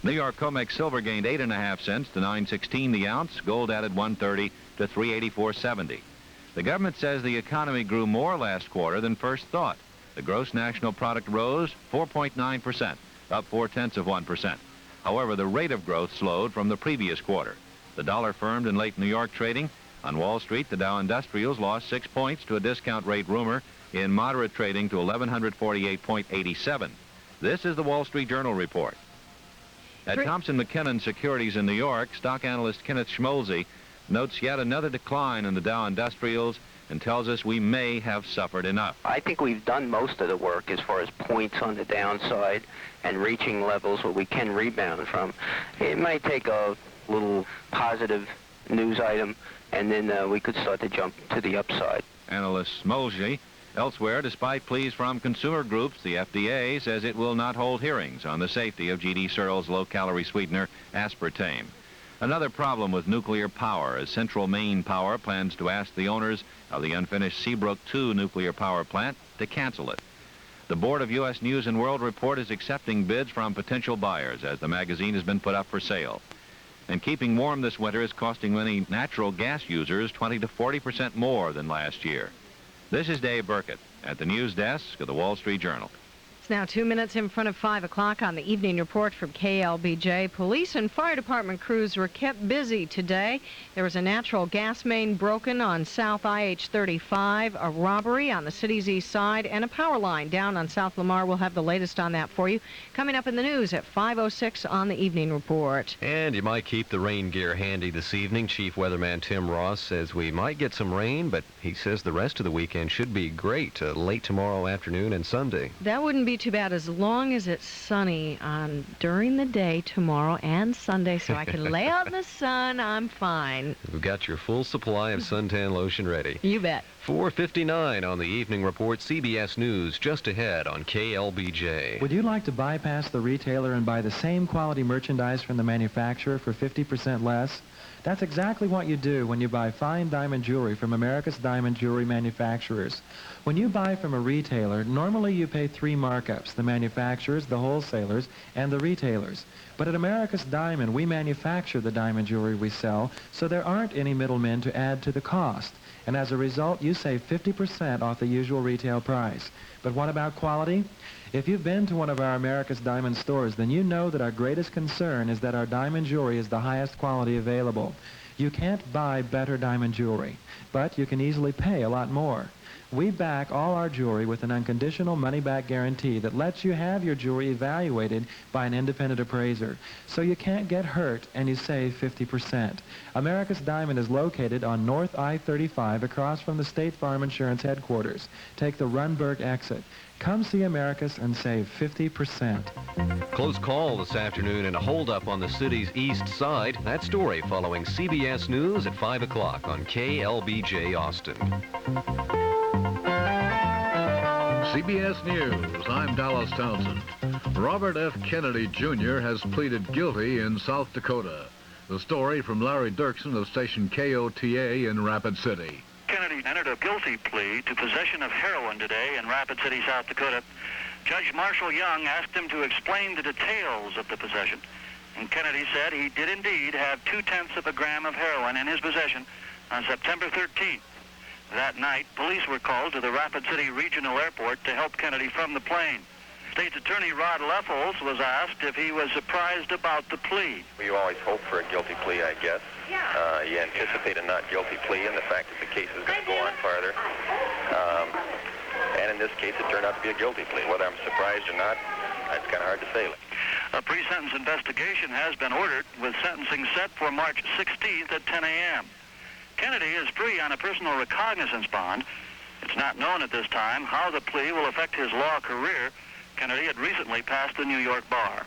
New York COMEX silver gained 8.5 cents to $9.16 the ounce. Gold added 1.30 to $384.70. The government says the economy grew more last quarter than first thought. The gross national product rose 4.9%, up 0.4%. However, the rate of growth slowed from the previous quarter. The dollar firmed in late New York trading. On Wall Street, the Dow Industrials lost 6 points to a discount rate rumor in moderate trading to 1148.87. This is the Wall Street Journal report. At Thompson McKinnon Securities in New York, stock analyst Kenneth Schmolze notes yet another decline in the Dow Industrials and tells us we may have suffered enough. I think we've done most of the work as far as points on the downside and reaching levels where we can rebound from. It might take a little positive news item, and then we could start to jump to the upside. Analyst Schmolze. Elsewhere, despite pleas from consumer groups, the FDA says it will not hold hearings on the safety of G.D. Searle's low-calorie sweetener, aspartame. Another problem with nuclear power is Central Maine Power plans to ask the owners of the unfinished Seabrook 2 nuclear power plant to cancel it. The Board of U.S. News and World Report is accepting bids from potential buyers as the magazine has been put up for sale. And keeping warm this winter is costing many natural gas users 20 to 40% more than last year. This is Dave Burkett at the news desk of the Wall Street Journal. It's now 2 minutes in front of 5 o'clock on the evening report from KLBJ. Police and fire department crews were kept busy today. There was a natural gas main broken on South IH-35, a robbery on the city's east side, and a power line down on South Lamar. We'll have the latest on that for you coming up in the news at 5:06 on the evening report. And you might keep the rain gear handy this evening. Chief Weatherman Tim Ross says we might get some rain, but he says the rest of the weekend should be great, late tomorrow afternoon and Sunday. That wouldn't be too bad as long as it's sunny during the day tomorrow and Sunday, so I can lay out in the sun. I'm fine. We've got your full supply of suntan lotion ready. You bet. 4:59 on the evening report. CBS News just ahead on KLBJ. Would you like to bypass the retailer and buy the same quality merchandise from the manufacturer for 50% less? That's exactly what you do when you buy fine diamond jewelry from America's diamond jewelry manufacturers. When you buy from a retailer, normally you pay 3 markups: the manufacturers, the wholesalers, and the retailers. But at America's Diamond, we manufacture the diamond jewelry we sell, so there aren't any middlemen to add to the cost. And as a result, you save 50% off the usual retail price. But what about quality? If you've been to one of our America's Diamond stores, then you know that our greatest concern is that our diamond jewelry is the highest quality available. You can't buy better diamond jewelry, but you can easily pay a lot more. We back all our jewelry with an unconditional money-back guarantee that lets you have your jewelry evaluated by an independent appraiser, so you can't get hurt and you save 50%. America's Diamond is located on North I-35 across from the State Farm Insurance headquarters. Take the Runberg exit. Come see America's and save 50%. Close call this afternoon and a holdup on the city's east side. That story following CBS News at 5 o'clock on KLBJ Austin. CBS News, I'm Dallas Townsend. Robert F. Kennedy Jr. has pleaded guilty in South Dakota. The story from Larry Dirksen of station KOTA in Rapid City. Kennedy entered a guilty plea to possession of heroin today in Rapid City, South Dakota. Judge Marshall Young asked him to explain the details of the possession, and Kennedy said he did indeed have 0.2 of a gram of heroin in his possession on September 13th. That night, police were called to the Rapid City Regional Airport to help Kennedy from the plane. State's Attorney Rod Leffels was asked if he was surprised about the plea. You always hope for a guilty plea, I guess. You anticipate a not guilty plea and the fact that the case is going to go on farther. And in this case, it turned out to be a guilty plea. Whether I'm surprised or not, that's kind of hard to say. A pre-sentence investigation has been ordered with sentencing set for March 16th at 10 a.m. Kennedy is free on a personal recognizance bond. It's not known at this time how the plea will affect his law career. Kennedy had recently passed the New York bar.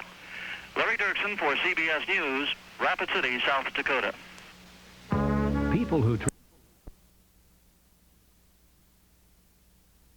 Larry Dirksen for CBS News, Rapid City, South Dakota. People who